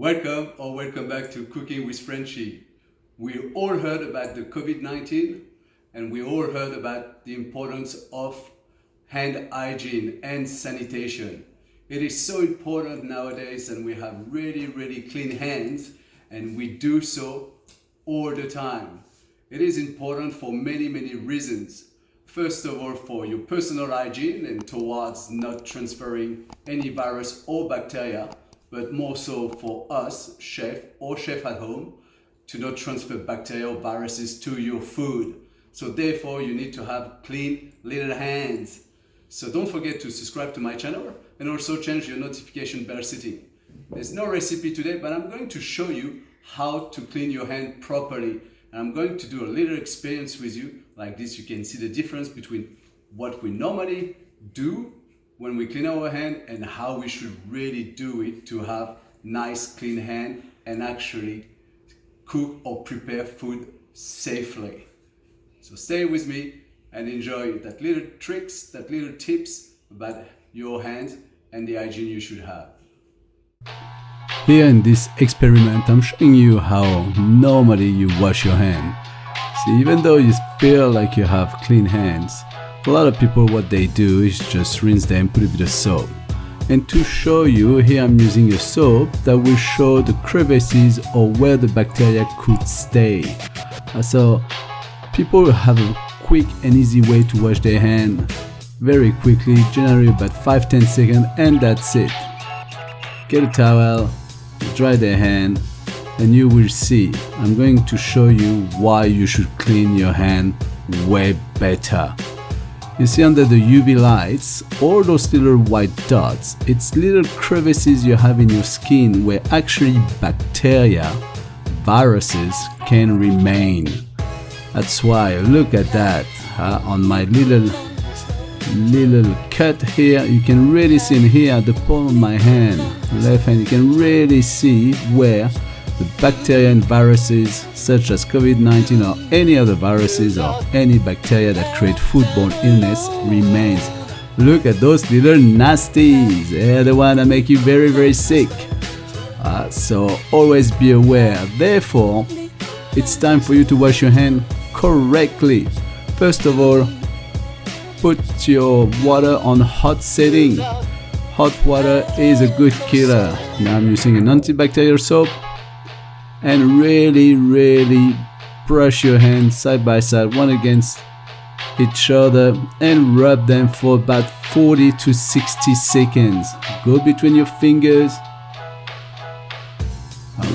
Welcome back to Cooking with Frenchie. We all heard about the Covid-19 and we all heard about the importance of hand hygiene and sanitation. It is so important nowadays, and we have really clean hands, and we do so all the time. It is important for many reasons. First of all, for your personal hygiene and towards not transferring any virus or bacteria, but more so for us, chef at home, to not transfer bacteria or viruses to your food. So therefore, you need to have clean little hands. So don't forget to subscribe to my channel and also change your notification bell setting. There's no recipe today, but I'm going to show you how to clean your hand properly. And I'm going to do a little experience with you. Like this, you can see the difference between what we normally do when we clean our hand and how we should really do it to have nice clean hand and actually cook or prepare food safely. So stay with me and enjoy that little tricks, that little tips about your hands and the hygiene you should have. Here in this experiment, I'm showing you how normally you wash your hand. See, even though you feel like you have clean hands, a lot of people, what they do is just rinse them, put a bit of soap. And to show you, here I'm using a soap that will show the crevices or where the bacteria could stay. So people have a quick and easy way to wash their hand very quickly, generally about 5-10 seconds, and that's it. Get a towel, dry their hand, and you will see. I'm going to show you why you should clean your hand way better. You see, under the UV lights, all those little white dots, it's little crevices you have in your skin where actually bacteria, viruses can remain. That's why, look at that, on my little cut here, you can really see in here at the palm of my hand, left hand, you can really see where the bacteria and viruses such as Covid-19 or any other viruses or any bacteria that create foodborne illness remains. Look at those little nasties, they're the ones that make you very sick. So always be aware. Therefore, it's time for you to wash your hand correctly. First of all, put your water on hot setting. Hot water is a good killer. Now I'm using an antibacterial soap. And really brush your hands side by side, one against each other, and rub them for about 40 to 60 seconds. Go between your fingers.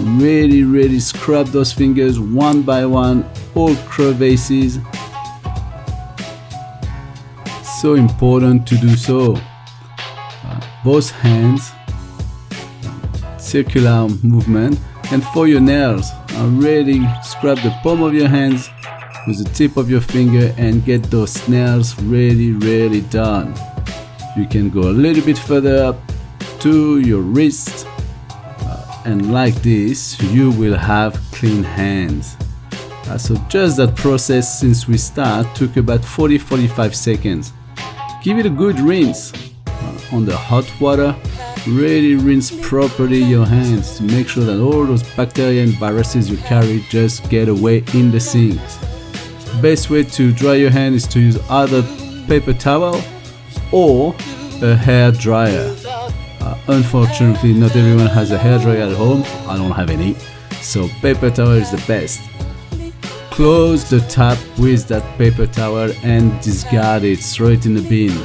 Really scrub those fingers one by one, all crevices. So important to do so. Both hands, circular movement. And for your nails, really scrub the palm of your hands with the tip of your finger and get those nails really done. You can go a little bit further up to your wrist, and like this you will have clean hands. So just that process since we start took about 40-45 seconds. Give it a good rinse on the hot water. Really rinse properly your hands to make sure that all those bacteria and viruses you carry just get away in the sink. Best way to dry your hand is to use either paper towel or a hair dryer. Unfortunately, not everyone has a hair dryer at home. I don't have any, so paper towel is the best. Close the tap with that paper towel and discard it, throw it in the bin.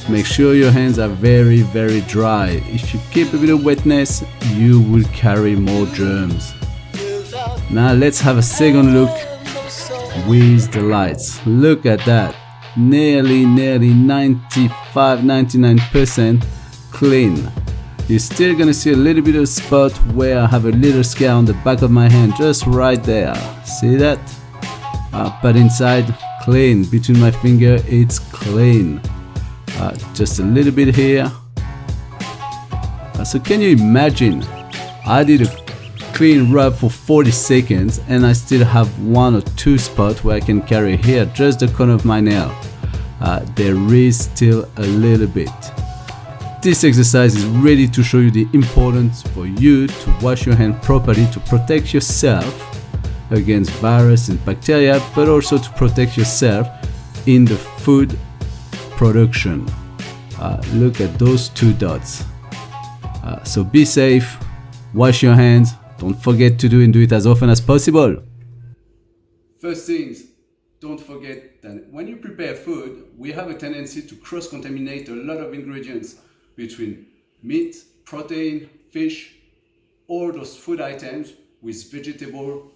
Make sure your hands are very dry. If you keep a bit of wetness, you will carry more germs. Now let's have a second look with the lights. Look at that. Nearly 95-99% clean. You're still gonna see a little bit of spot where I have a little scar on the back of my hand, just right there. See that? But inside, clean. Between my finger, it's clean. Just a little bit here. So can you imagine, I did a clean rub for 40 seconds and I still have 1 or 2 spots where I can carry here, just the corner of my nail. There is still a little bit. This exercise is ready to show you the importance for you to wash your hand properly to protect yourself against virus and bacteria, but also to protect yourself in the food production. Look at those two dots. So be safe, wash your hands, don't forget to do it as often as possible. First things, don't forget that when you prepare food, we have a tendency to cross-contaminate a lot of ingredients between meat, protein, fish, all those food items with vegetable,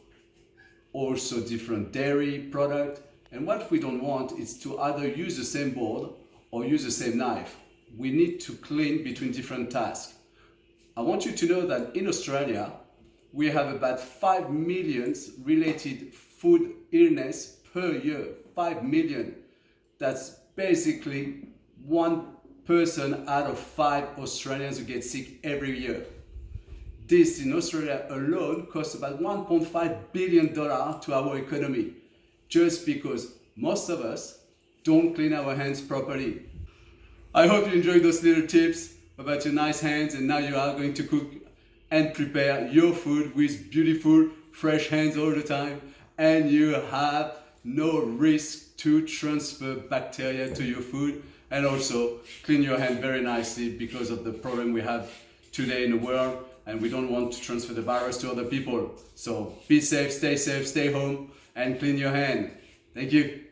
also different dairy product. And what we don't want is to either use the same board or use the same knife. We need to clean between different tasks. I want you to know that in Australia, we have about 5 million related food illness per year. 5 million. That's basically 1 person out of 5 Australians who get sick every year. This in Australia alone costs about $1.5 billion to our economy, just because most of us don't clean our hands properly. I hope you enjoyed those little tips about your nice hands, and now you are going to cook and prepare your food with beautiful, fresh hands all the time, and you have no risk to transfer bacteria to your food, and also clean your hand very nicely because of the problem we have today in the world, and we don't want to transfer the virus to other people. So be safe, stay home, and clean your hand. Thank you.